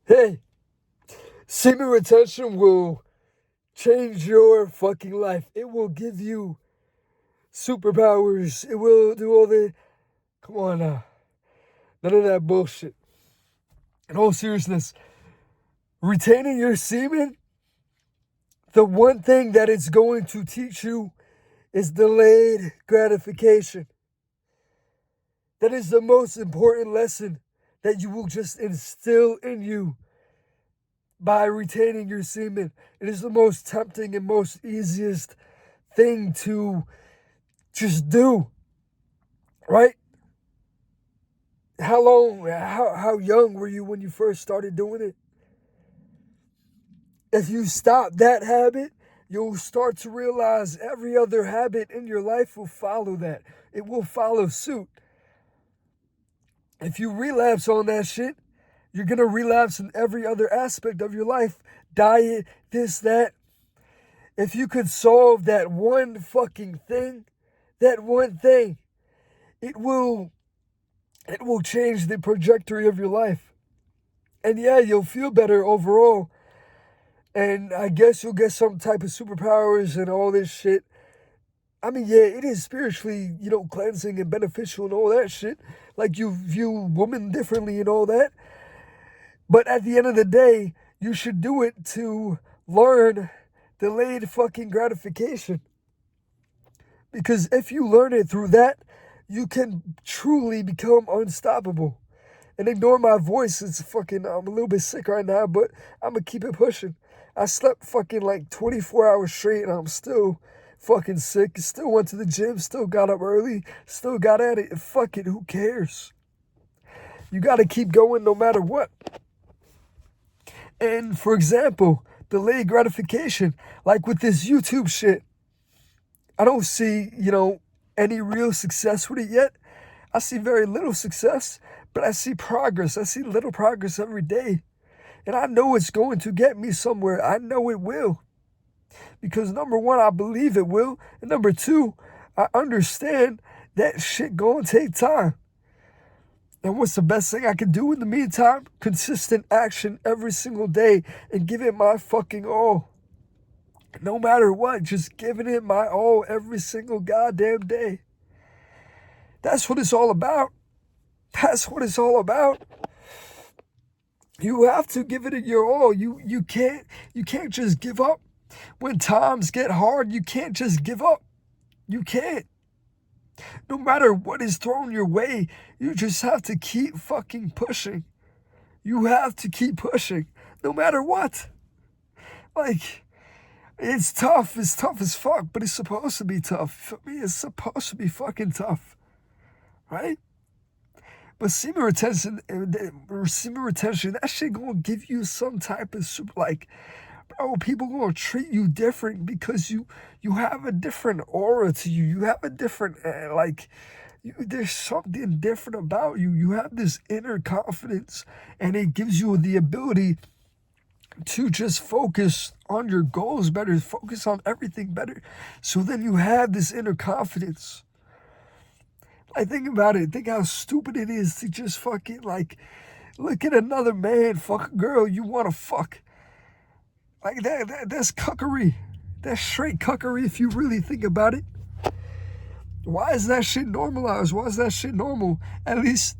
Hey, semen retention will change your fucking life. It will give you superpowers. It will do all the. Come on now. None of that bullshit. In all seriousness, retaining your semen, the one thing that it's going to teach you is delayed gratification. That is the most important lesson that you will just instill in you by retaining your semen. It is the most tempting and most easiest thing to just do, right? How young were you when you first started doing it? If you stop that habit, you'll start to realize every other habit in your life will follow that. It will follow suit. If you relapse on that shit, you're gonna relapse in every other aspect of your life. Diet, this, that. If you could solve that one fucking thing, that one thing, it will change the trajectory of your life. And yeah, you'll feel better overall. And I guess you'll get some type of superpowers and all this shit. I mean, yeah, it is spiritually, cleansing and beneficial and all that shit. Like you view women differently and all that. But at the end of the day, you should do it to learn delayed fucking gratification. Because if you learn it through that, you can truly become unstoppable. And ignore my voice. I'm a little bit sick right now, but I'm going to keep it pushing. I slept fucking like 24 hours straight and I'm still fucking sick. Still went to the gym, still got up early, still got at it. Fuck it, who cares? You got to keep going no matter what. And for example, delayed gratification, like with this YouTube shit, I don't see, any real success with it yet. I see very little success, but I see progress. I see little progress every day. And I know it's going to get me somewhere. I know it will. Because number one, I believe it will. And number two, I understand that shit gonna take time. And what's the best thing I can do in the meantime? Consistent action every single day and give it my fucking all. No matter what, just giving it my all every single goddamn day. That's what it's all about. That's what it's all about. You have to give it your all. You can't just give up. When times get hard, you can't just give up. You can't. No matter what is thrown your way, you just have to keep fucking pushing. You have to keep pushing, no matter what. Like, it's tough. It's tough as fuck, but it's supposed to be tough. For me, it's supposed to be fucking tough, right? But semen retention, that shit gonna give you some type of super, like, bro, people gonna treat you different because you have a different aura to you. You have a different, there's something different about you. You have this inner confidence, and it gives you the ability to just focus on your goals better, focus on everything better. So then you have this inner confidence. Like, think about it. Think how stupid it is to just fucking, like, look at another man, fuck a girl you want to fuck. Like, that's cuckery. That's straight cuckery if you really think about it. Why is that shit normalized? Why is that shit normal? At least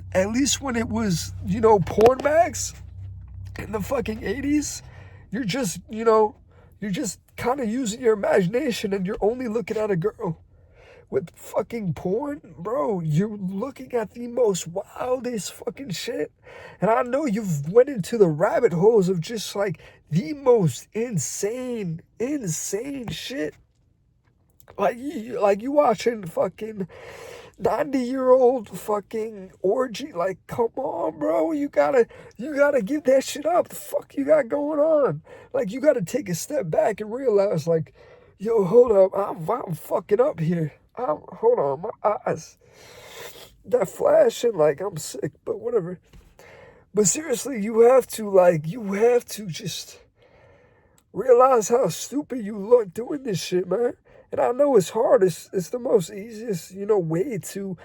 when it was, porn mags in the fucking 80s, you're just kind of using your imagination and you're only looking at a girl. With fucking porn, bro, you're looking at the most wildest fucking shit. And I know you've went into the rabbit holes of just like the most insane shit. Like you watching fucking 90-year-old fucking orgy. Like, come on, bro. You gotta give that shit up. The fuck you got going on? Like, you gotta take a step back and realize, like, yo, hold up, I'm fucking up here. Hold on, my eyes. That flashing, like, I'm sick, but whatever. But seriously, you have to just realize how stupid you look doing this shit, man. And I know it's hard. It's the most easiest, way to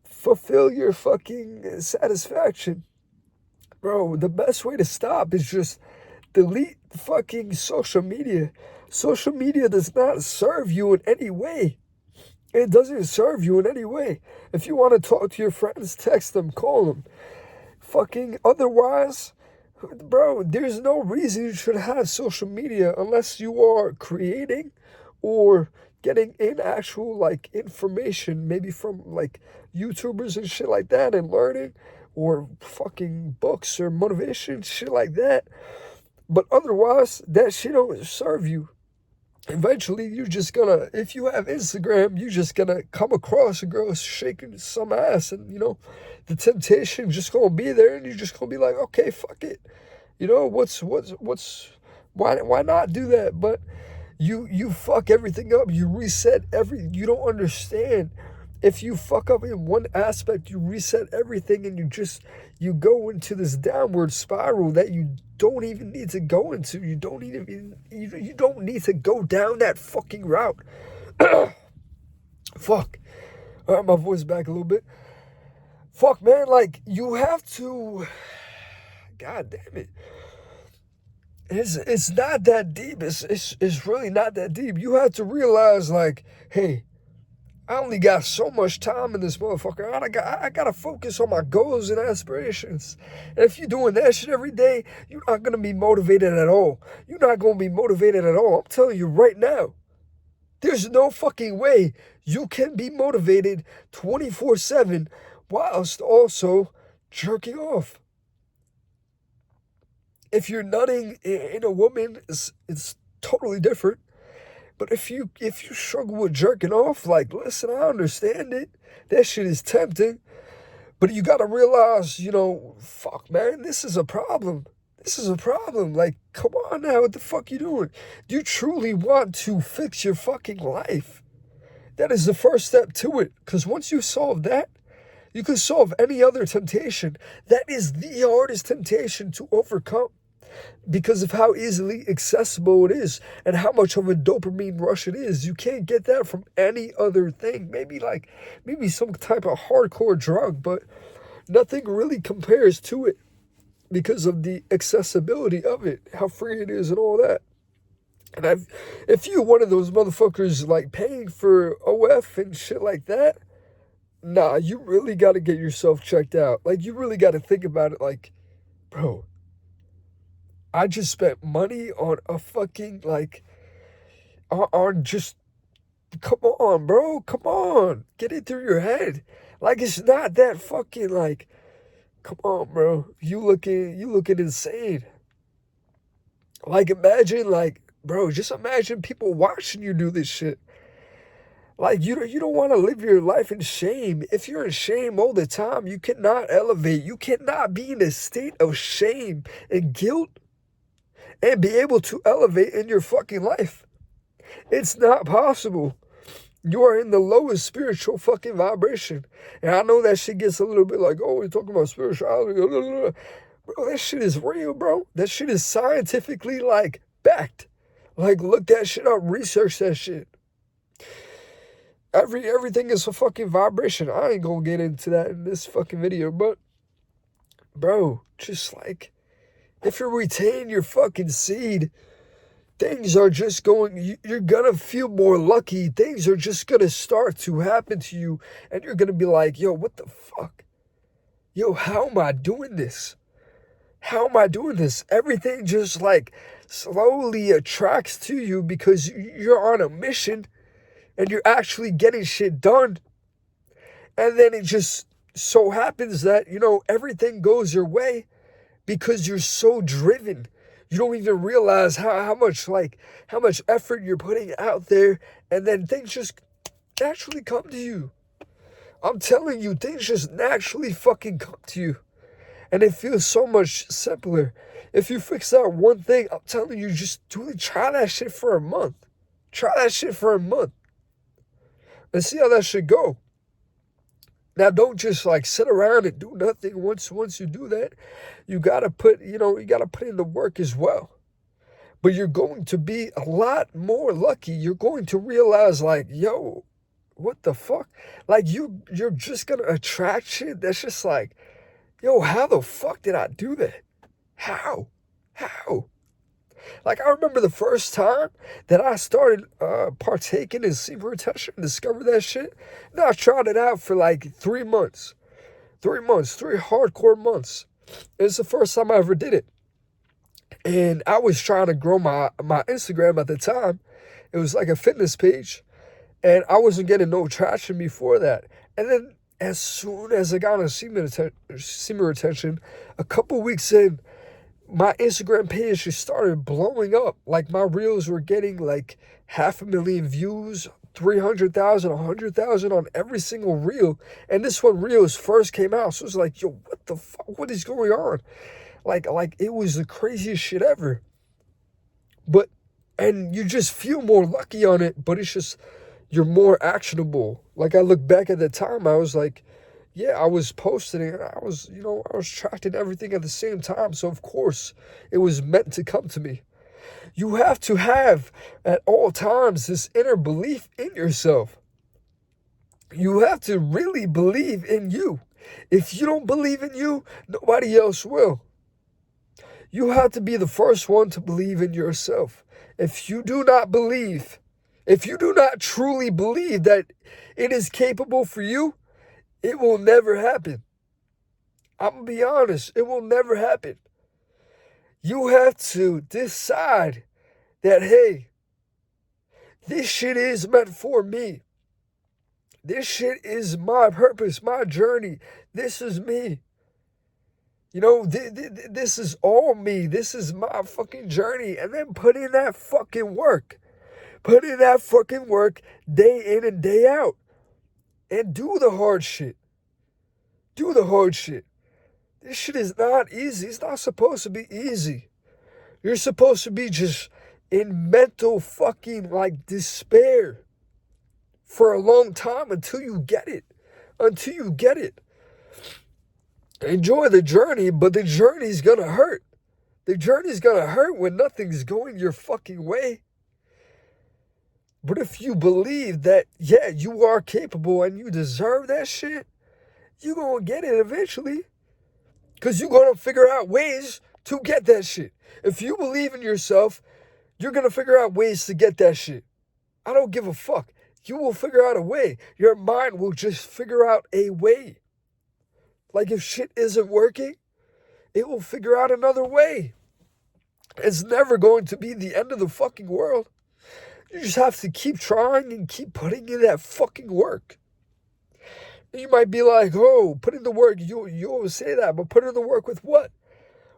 fulfill your fucking satisfaction. Bro, the best way to stop is just delete fucking social media. Social media does not serve you in any way. It doesn't serve you in any way. If you want to talk to your friends, text them, call them. Fucking otherwise, bro, there's no reason you should have social media unless you are creating or getting in actual like information, maybe from like YouTubers and shit like that, and learning, or fucking books or motivation, shit like that. But otherwise, that shit don't serve you. Eventually, you're just gonna, if you have Instagram, you're just gonna come across a girl shaking some ass, and the temptation just gonna be there, and you're just gonna be like, okay, fuck it. Why not do that? But you fuck everything up. You reset you don't understand. If you fuck up in one aspect, you reset everything, and you go into this downward spiral that you don't even need to go into. You don't need to go down that fucking route. Fuck. All right, my voice back a little bit. Fuck, man, like, you have to, god damn it. It's not that deep. It's really not that deep. You have to realize, like, hey, I only got so much time in this motherfucker. I gotta focus on my goals and aspirations. And if you're doing that shit every day, you're not gonna be motivated at all. You're not gonna be motivated at all. I'm telling you right now. There's no fucking way you can be motivated 24/7 whilst also jerking off. If you're nutting in a woman, it's totally different. But if you struggle with jerking off, like, listen, I understand it. That shit is tempting. But you gotta realize, fuck, man, this is a problem. This is a problem. Like, come on now, what the fuck you doing? Do you truly want to fix your fucking life? That is the first step to it. Because once you solve that, you can solve any other temptation. That is the hardest temptation to overcome, because of how easily accessible it is and how much of a dopamine rush it is. You can't get that from any other thing. Maybe some type of hardcore drug, but nothing really compares to it because of the accessibility of it, how free it is and all that. And if you're one of those motherfuckers like paying for OF and shit like that, nah, you really got to get yourself checked out. Like, you really got to think about it like, bro, I just spent money on a fucking, like, on just, come on, bro, come on, get it through your head. Like, it's not that fucking, like, come on, bro, you looking insane. Like, imagine, like, bro, just imagine people watching you do this shit. Like, you don't want to live your life in shame. If you're in shame all the time, you cannot elevate. You cannot be in a state of shame and guilt and be able to elevate in your fucking life. It's not possible. You are in the lowest spiritual fucking vibration. And I know that shit gets a little bit like, oh, we're talking about spirituality. Bro, that shit is real, bro. That shit is scientifically, like, backed. Like, look that shit up. Research that shit. Everything is a fucking vibration. I ain't gonna get into that in this fucking video, but, bro, just like, if you retain your fucking seed, things are just you're gonna feel more lucky. Things are just gonna start to happen to you, and you're gonna be like, yo, what the fuck? Yo, how am I doing this? How am I doing this? Everything just, like, slowly attracts to you because you're on a mission and you're actually getting shit done. And then it just so happens that, everything goes your way because you're so driven. You don't even realize how much effort you're putting out there, and then things just naturally come to you. I'm telling you, things just naturally fucking come to you. And it feels so much simpler. If you fix out one thing, I'm telling you, just try that shit for a month. Try that shit for a month. And see how that shit go. Now, don't just, like, sit around and do nothing. Once you do that, you gotta put in the work as well. But you're going to be a lot more lucky. You're going to realize, like, yo, what the fuck? Like, you're just gonna attract shit that's just, like, Yo, how the fuck did I do that? How? How? Like, I remember the first time that I started partaking in semen retention and discovered that shit. Now I tried it out for like 3 months. 3 months, 3 hardcore months. It's the first time I ever did it. And I was trying to grow my Instagram at the time. It was like a fitness page. And I wasn't getting no traction before that. And then as soon as I got on semen retention, a couple weeks in, my Instagram page just started blowing up. Like, my reels were getting like 500,000 views, 300,000, 100,000 on every single reel. And this one reels first came out. So it was like, yo, what the fuck? What is going on? Like it was the craziest shit ever. And you just feel more lucky on it, but it's just, you're more actionable. Like, I look back at the time, I was like, yeah, I was posting it, and I was tracking everything at the same time. So of course it was meant to come to me. You have to have at all times this inner belief in yourself. You have to really believe in you. If you don't believe in you, nobody else will. You have to be the first one to believe in yourself. If you do not truly believe that it is capable for you, it will never happen. I'm going to be honest, it will never happen. You have to decide that, hey, this shit is meant for me. This shit is my purpose, my journey. This is me. This is all me. This is my fucking journey. And then put in that fucking work. Put in that fucking work day in and day out. And do the hard shit. Do the hard shit. This shit is not easy. It's not supposed to be easy. You're supposed to be just in mental fucking like despair for a long time until you get it. Until you get it. Enjoy the journey, but the journey's gonna hurt. The journey's gonna hurt when nothing's going your fucking way. But if you believe that, yeah, you are capable and you deserve that shit, you're gonna get it eventually. Because you're gonna figure out ways to get that shit. If you believe in yourself, you're gonna figure out ways to get that shit. I don't give a fuck. You will figure out a way. Your mind will just figure out a way. Like, if shit isn't working, it will figure out another way. It's never going to be the end of the fucking world. You just have to keep trying and keep putting in that fucking work. And you might be like, oh, put in the work. You always say that, but put in the work with what?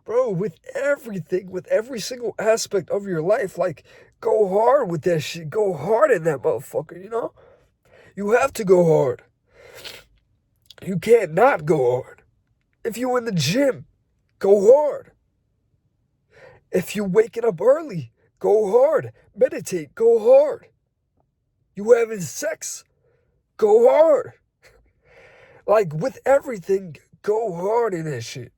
Bro, with everything, with every single aspect of your life. Like, go hard with that shit. Go hard in that motherfucker, You have to go hard. You can't not go hard. If you're in the gym, go hard. If you're waking up early, go hard. Meditate, go hard. You having sex, go hard. Like, with everything, go hard in that shit.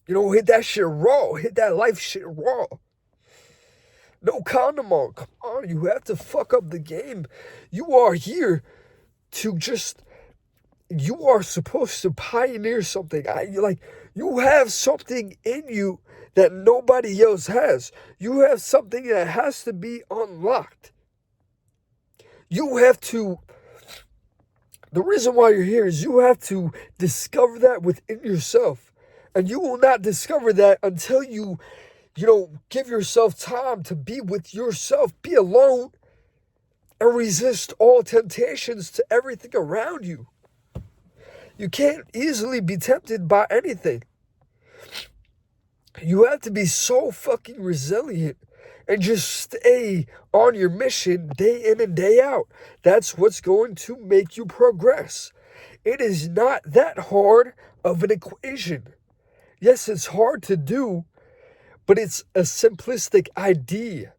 Hit that shit raw. Hit that life shit raw. No condom on. Come on, you have to fuck up the game. You are here to just... You are supposed to pioneer something. You have something in you that nobody else has. You have something that has to be unlocked. You have to... The reason why you're here is you have to discover that within yourself. And you will not discover that until you give yourself time to be with yourself, be alone, and resist all temptations to everything around you. You can't easily be tempted by anything. You have to be so fucking resilient and just stay on your mission day in and day out. That's what's going to make you progress. It is not that hard of an equation. Yes, it's hard to do, but it's a simplistic idea,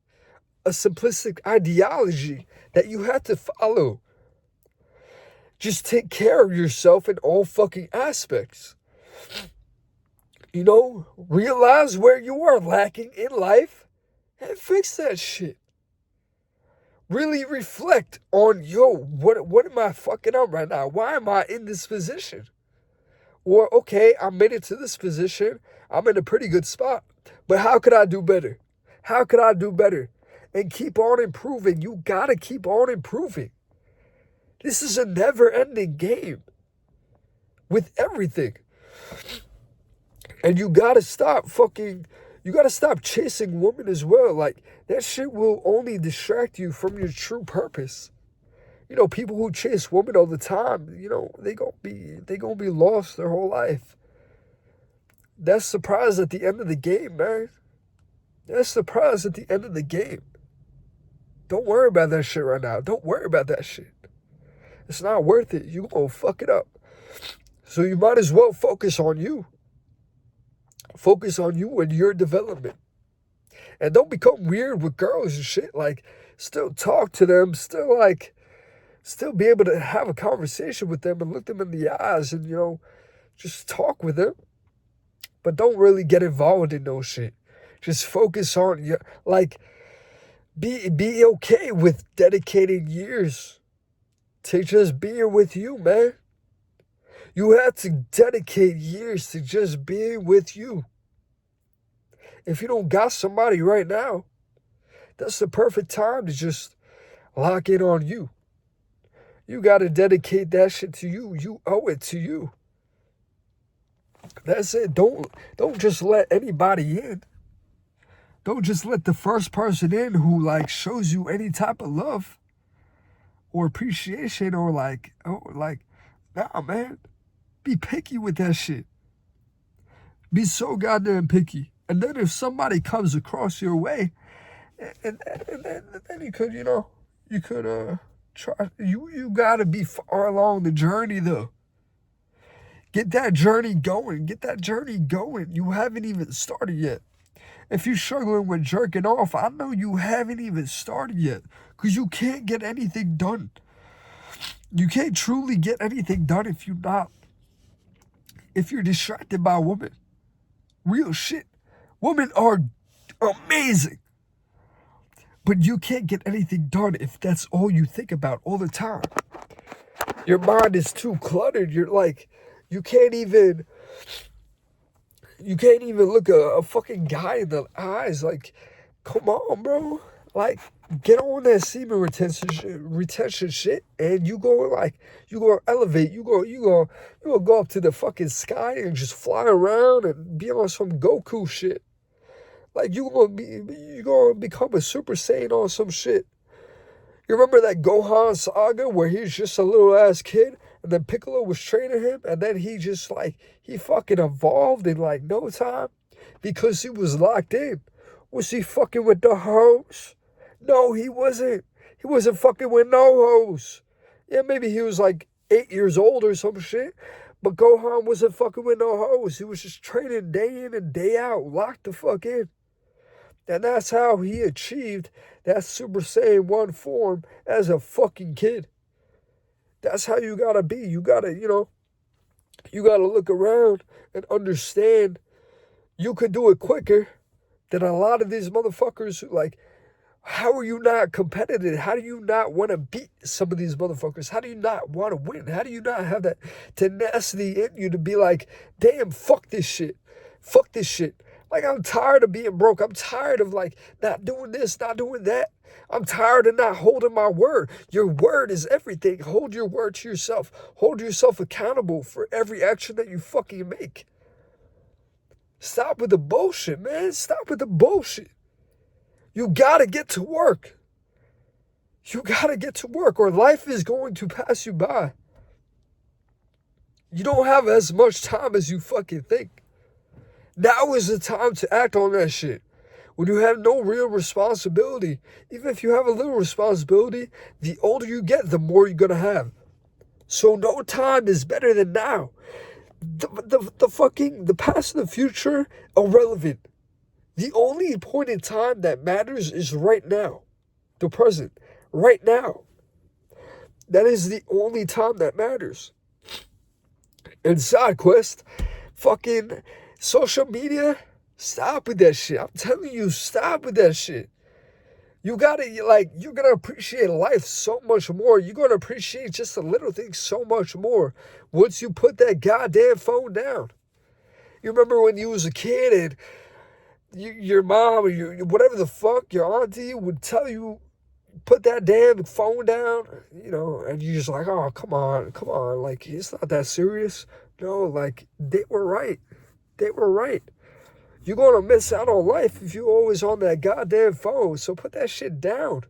a simplistic ideology that you have to follow. Just take care of yourself in all fucking aspects. Realize where you are lacking in life and fix that shit. Really reflect on, what am I fucking up right now? Why am I in this position? Or, okay, I made it to this position. I'm in a pretty good spot. But how could I do better? How could I do better? And keep on improving. You gotta keep on improving. This is a never-ending game with everything. And you gotta stop chasing women as well. Like, that shit will only distract you from your true purpose. You know, people who chase women all the time, you know, they gonna be lost their whole life. That's the prize at the end of the game, man. That's the prize at the end of the game. Don't worry about that shit right now. Don't worry about that shit. It's not worth it. You gonna fuck it up. So you might as well focus on you. Focus on you and your development. And don't become weird with girls and shit. Like, still talk to them. Still be able to have a conversation with them and look them in the eyes and, you know, just talk with them. But don't really get involved in no shit. Just focus on your, like, be okay with dedicating years to just being with you, man. You have to dedicate years to just being with you. If you don't got somebody right now, that's the perfect time to just lock in on you. You got to dedicate that shit to you. You owe it to you. That's it. Don't just let anybody in. Don't just let the first person in who, like, shows you any type of love or appreciation or nah, man. Be picky with that shit. Be so goddamn picky. And then if somebody comes across your way, and then you could, try. You gotta be far along the journey though. Get that journey going. Get that journey going. You haven't even started yet. If you're struggling with jerking off, I know you haven't even started yet. Because you can't get anything done. You can't truly get anything done if you're distracted by women. Real shit. Women are amazing. But you can't get anything done if that's all you think about all the time. Your mind is too cluttered. You're like, you can't even look a fucking guy in the eyes. Like, come on, bro. Like, get on that semen retention shit, and you gonna elevate. You gonna go up to the fucking sky and just fly around and be on some Goku shit. Like, you gonna become a Super Saiyan on some shit. You remember that Gohan saga where he's just a little ass kid, and then Piccolo was training him, and then he just he fucking evolved in like no time because he was locked in. Was he fucking with the hoes? No, he wasn't. He wasn't fucking with no hoes. Yeah, maybe he was like 8 years old or some shit. But Gohan wasn't fucking with no hoes. He was just training day in and day out, locked the fuck in. And that's how he achieved that Super Saiyan 1 form as a fucking kid. That's how you gotta be. You gotta look around and understand you could do it quicker than a lot of these motherfuckers who, like, how are you not competitive? How do you not want to beat some of these motherfuckers? How do you not want to win? How do you not have that tenacity in you to be like, damn, fuck this shit. Fuck this shit. Like, I'm tired of being broke. I'm tired of, like, not doing this, not doing that. I'm tired of not holding my word. Your word is everything. Hold your word to yourself. Hold yourself accountable for every action that you fucking make. Stop with the bullshit, man. Stop with the bullshit. You gotta get to work. You gotta get to work, or life is going to pass you by. You don't have as much time as you fucking think. Now is the time to act on that shit. When you have no real responsibility, even if you have a little responsibility, the older you get, the more you're gonna have. So no time is better than now. The past and the future, irrelevant. The only point in time that matters is right now. The present. Right now. That is the only time that matters. And side quest, fucking social media, stop with that shit. I'm telling you, stop with that shit. You gotta, like, you're gonna appreciate life so much more. You're gonna appreciate just the little things so much more once you put that goddamn phone down. You remember when you was a kid and your mom or whatever the fuck, your auntie would tell you, put that damn phone down, and you're just like, oh, come on, like, it's not that serious. No, like, they were right. They were right. You're gonna miss out on life if you're always on that goddamn phone. So put that shit down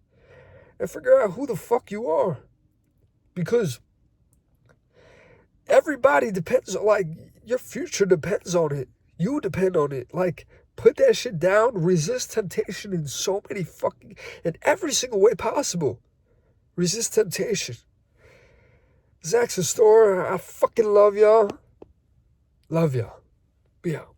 and figure out who the fuck you are. Because everybody depends on, like, your future depends on it. You depend on it. Like, put that shit down. Resist temptation in every single way possible. Resist temptation. Zach's the store. I fucking love y'all. Love y'all. Be out.